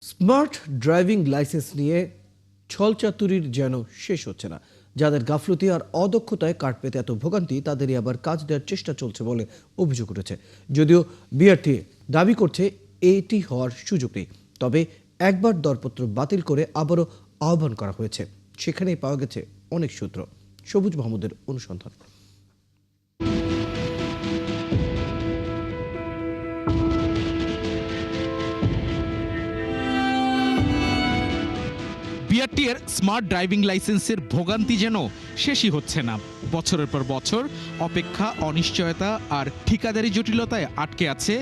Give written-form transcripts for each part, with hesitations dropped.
Smart driving licence নিয়ে ছলচাতুরির যেন শেষ হচ্ছে না। যাদের গাফলতি আর অদক্ষতায় কার্ড পেতে এত ভোগান্তি, তাদেরই আবার কাজ দেওয়ার চেষ্টা চলছে বলে অভিযোগ উঠেছে। যদিও বিআরটি দাবি করছে এটি হওয়ার সুযোগ নেই, তবে একবার দরপত্র বাতিল করে আবারও আহ্বান করা হয়েছে। সেখানেই পাওয়া গেছে অনেক সূত্র। সবুজ মাহমুদের অনুসন্ধান। বিআরটিএর স্মার্ট ড্রাইভিং লাইসেন্সের ভোগান্তি যেন শেষই হচ্ছে না। বছরের পর বছর অপেক্ষা, অনিশ্চয়তা আর ঠিকাদারি জটিলতায় আটকে আছে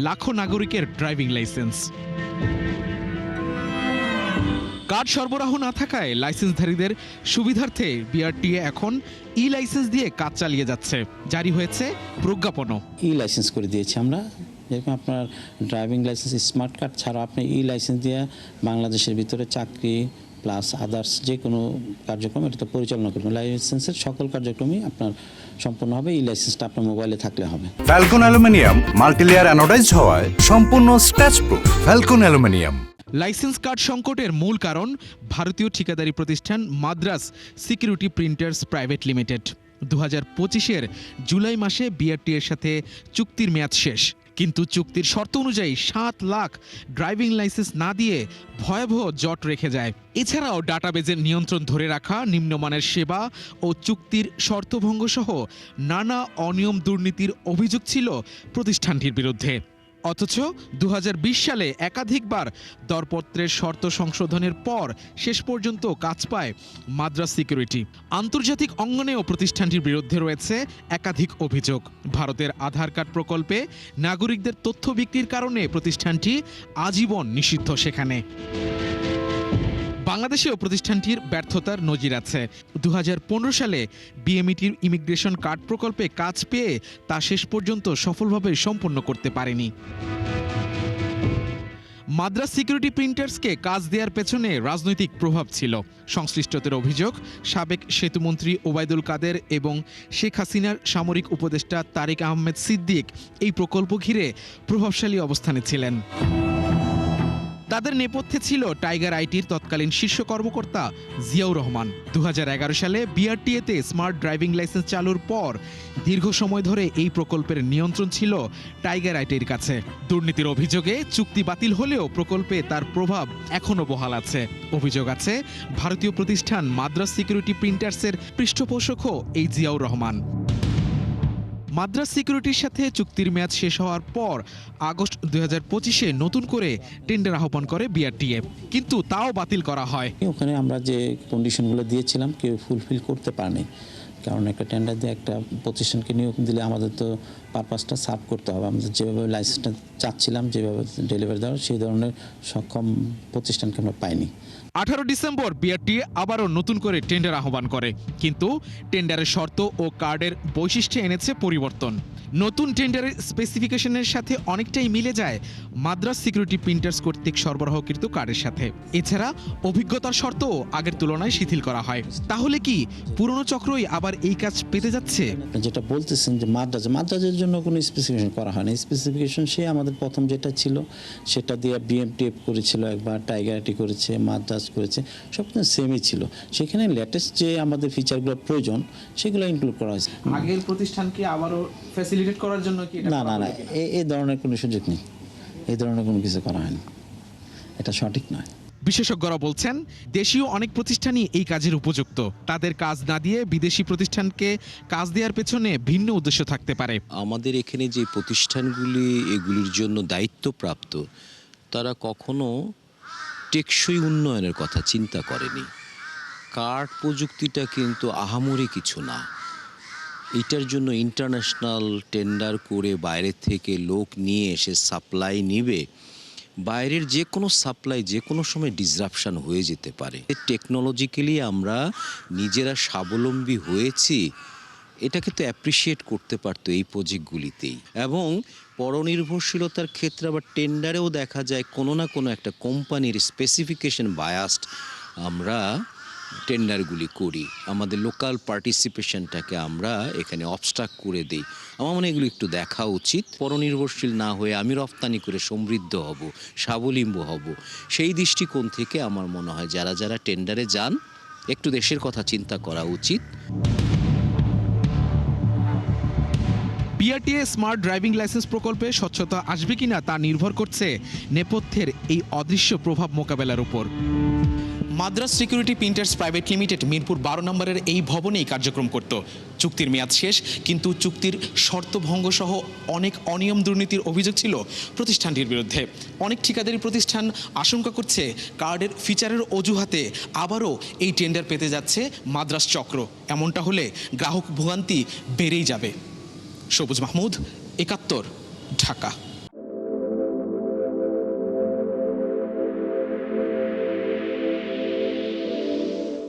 লাখো নাগরিকের ড্রাইভিং লাইসেন্স। কার্ড সরবরাহ না থাকায় লাইসেন্সধারীদের সুবিধার্থে বিআরটিএ এখন ই লাইসেন্স দিয়ে কাজ চালিয়ে যাচ্ছে। জারি হয়েছে প্রজ্ঞাপনও। ই লাইসেন্স করে দিয়েছি আমরা। যেরকম আপনার ড্রাইভিং লাইসেন্স, স্মার্ট কার্ড ছাড়া আপনি ই লাইসেন্স দিয়ে বাংলাদেশের ভিতরে চাকরি প্লাস আদার্স যে কোনো কার্যক্রম এটা তো পরিচালনা করবেন। লাইসেন্সের সকল কার্যক্রমই আপনার সম্পূর্ণ হবে ই লাইসেন্সটা আপনার মোবাইলে থাকলে হবে। ফ্যালকন অ্যালুমিনিয়াম মাল্টিলেয়ার অ্যানোডাইজড হওয়ায় সম্পূর্ণ scratch proof. Falcon aluminium. Licence card সংকটের মূল কারণ ভারতীয় ঠিকাদারি প্রতিষ্ঠান Madras security printers private limited. 2025-এর জুলাই মাসে বিআরটিএর সাথে চুক্তির মেয়াদ শেষ, কিন্তু চুক্তির শর্ত অনুযায়ী 7 লাখ ড্রাইভিং লাইসেন্স না দিয়ে ভয়াবহ জট রেখে যায়। এছাড়াও ডাটাবেজের নিয়ন্ত্রণ ধরে রাখা, নিম্নমানের সেবা ও চুক্তির শর্তভঙ্গ সহ নানা অনিয়ম দুর্নীতির অভিযোগ ছিল প্রতিষ্ঠানটির বিরুদ্ধে। অথচ 2020 সালে একাধিকবার দরপত্রের শর্ত সংশোধনের পর শেষ পর্যন্ত কাজ পায় মাদ্রাস সিকিউরিটি। আন্তর্জাতিক অঙ্গনেও প্রতিষ্ঠানটির বিরুদ্ধে রয়েছে একাধিক অভিযোগ। ভারতের আধার কার্ড প্রকল্পে নাগরিকদের তথ্য বিক্রির কারণে প্রতিষ্ঠানটি আজীবন নিষিদ্ধ সেখানে। বাংলাদেশেও প্রতিষ্ঠানটির ব্যর্থতার নজির আছে। 2015 সালে বিএমইটির ইমিগ্রেশন কার্ড প্রকল্পে কাজ পেয়ে তা শেষ পর্যন্ত সফলভাবে সম্পন্ন করতে পারেনি। মাদ্রাস সিকিউরিটি প্রিন্টার্সকে কাজ দেওয়ার পেছনে রাজনৈতিক প্রভাব ছিল। সংশ্লিষ্টদের অভিযোগ, সাবেক সেতুমন্ত্রী ওবায়দুল কাদের এবং শেখ হাসিনার সামরিক উপদেষ্টা তারেক আহমেদ সিদ্দিক এই প্রকল্প ঘিরে প্রভাবশালী অবস্থানে ছিলেন। তাদের নেপথ্যে ছিল টাইগার আইটির তৎকালীন শীর্ষ কর্মকর্তা জিয়াউর রহমান। 2011 সালে বিআরটিএতে স্মার্ট ড্রাইভিং লাইসেন্স চালুর পর দীর্ঘ সময় ধরে এই প্রকল্পের নিয়ন্ত্রণ ছিল টাইগার আইটির কাছে। দুর্নীতির অভিযোগে চুক্তি বাতিল হলেও প্রকল্পে তার প্রভাব এখনও বহাল আছে। অভিযোগ আছে ভারতীয় প্রতিষ্ঠান মাদ্রাস সিকিউরিটি প্রিন্টার্সের পৃষ্ঠপোষকও এই জিয়াউর রহমান। মাদ্রাস সিকিউরিটির সাথে চুক্তির মেয়াদ শেষ হওয়ার পর আগস্ট 2025-এ নতুন করে টেন্ডার আহ্বান করে বিআরটিএ, কিন্তু তাও বাতিল করা হয়। ওখানে আমরা যে কন্ডিশনগুলো দিয়েছিলাম কেউ ফুলফিল করতে পারেনি, কারণ একটা টেন্ডার দিয়ে একটা প্রতিষ্ঠানকে নিয়োগ দিলে আমাদের তো পারপাসটা সার্ভ করতে হবে। আমাদের যেভাবে লাইসেন্সটা চাচ্ছিলাম, যেভাবে ডেলিভারি দেওয়া, সেই ধরনের সক্ষম প্রতিষ্ঠানকে আমরা পাইনি। 18 ডিসেম্বর বিআরটিএ আবারও নতুন করে টেন্ডার আহ্বান করে, কিন্তু টেন্ডারের শর্ত ও কার্ডের বৈশিষ্ট্যে এনেছে পরিবর্তন। নতুন টেন্ডারের স্পেসিফিকেশনের সাথে অনেকটাই মিলে যায় মাদ্রাস সিকিউরিটি প্রিন্টার্স কর্তৃক সরবরাহকৃত কার্ডের সাথে। এছাড়া অভিজ্ঞতার শর্তও আগের তুলনায় শিথিল করা হয়। তাহলে কি পুরনো চক্রই আবার এই কাজ পেতে যাচ্ছে? যেটা বলতেছেন যে মাদ্রাজের জন্য কোনো স্পেসিফিকেশন করা হয়নি। স্পেসিফিকেশন সে আমাদের প্রথম যেটা ছিল সেটা দিয়ে বিএমটিএফ করেছিল, একবার টাইগার আইটি করেছে, মাদ্রাজ করেছে, সব কিন্তু সেমই ছিল। সেখানে লেটেস্ট যে আমাদের ফিচারগুলো প্রয়োজন সেগুলো ইনক্লুড করা হয়েছে। আগের প্রতিষ্ঠানকে আবারও ফ্যাসিলিটেট করার জন্য কি? না, এই ধরনের কোনো সুযোগ নেই, এই ধরনের কোনো কিছু করা হয়নি, এটা সঠিক নয়। বিশেষজ্ঞরা বলছেন দেশীয় অনেক প্রতিষ্ঠানই এই কাজের উপযুক্ত। তাদের কাজ না দিয়ে বিদেশি প্রতিষ্ঠানকে কাজ দেওয়ার পেছনে ভিন্ন উদ্দেশ্য থাকতে পারে। আমাদের এখানে যে প্রতিষ্ঠানগুলি এগুলির জন্য দায়িত্বপ্রাপ্ত, তারা কখনো টেকসই উন্নয়নের কথা চিন্তা করেনি। কার্ড প্রযুক্তিটা কিন্তু আহামরি কিছু না। এটার জন্য ইন্টারন্যাশনাল টেন্ডার করে বাইরে থেকে লোক নিয়ে এসে সাপ্লাই নিবে, বাইরের যে কোনো সাপ্লাই যে কোনো সময় ডিসরাপশন হয়ে যেতে পারে। টেকনোলজিক্যালি আমরা নিজেরা স্বাবলম্বী হয়েছি, এটাকে তো অ্যাপ্রিসিয়েট করতে পারতো এই প্রজেক্টগুলিতেই। এবং পরনির্ভরশীলতার ক্ষেত্রে আবার টেন্ডারেও দেখা যায় কোনো না কোনো একটা কোম্পানির স্পেসিফিকেশন বায়াসড আমরা টেন্ডারগুলি করি, আমাদের লোকাল পার্টিসিপেশনটাকে আমরা এখানে অবস্ট্রাক্ট করে দিই। আমার মনে হয় এগুলো একটু দেখা উচিত। পরনির্ভরশীল না হয়ে আমি রপ্তানি করে সমৃদ্ধ হব, স্বাবলম্বী হব, সেই দৃষ্টিকোণ থেকে আমার মনে হয় যারা যারা টেন্ডারে যান একটু দেশের কথা চিন্তা করা উচিত। বিআরটিএ স্মার্ট ড্রাইভিং লাইসেন্স প্রকল্পে স্বচ্ছতা আসবে কিনা তা নির্ভর করছে নেপথ্যের এই অদৃশ্য প্রভাব মোকাবেলার উপর। Madras security printers private limited Mirpur 12 নম্বরের এই ভবনেই কার্যক্রম করত। চুক্তির মেয়াদ শেষ, কিন্তু চুক্তির শর্ত ভঙ্গ সহ অনেক অনিয়ম দুর্নীতির অভিযোগ ছিল প্রতিষ্ঠানটির বিরুদ্ধে। অনেক ঠিকাদারি প্রতিষ্ঠান আশঙ্কা করছে কার্ডের ফিচারের অজুহাতে আবারও এই টেন্ডার পেতে যাচ্ছে মাদ্রাজ চক্র। এমনটা হলে গ্রাহক ভোগান্তি বেড়েই যাবে। সবুজ মাহমুদ, ৭১, ঢাকা।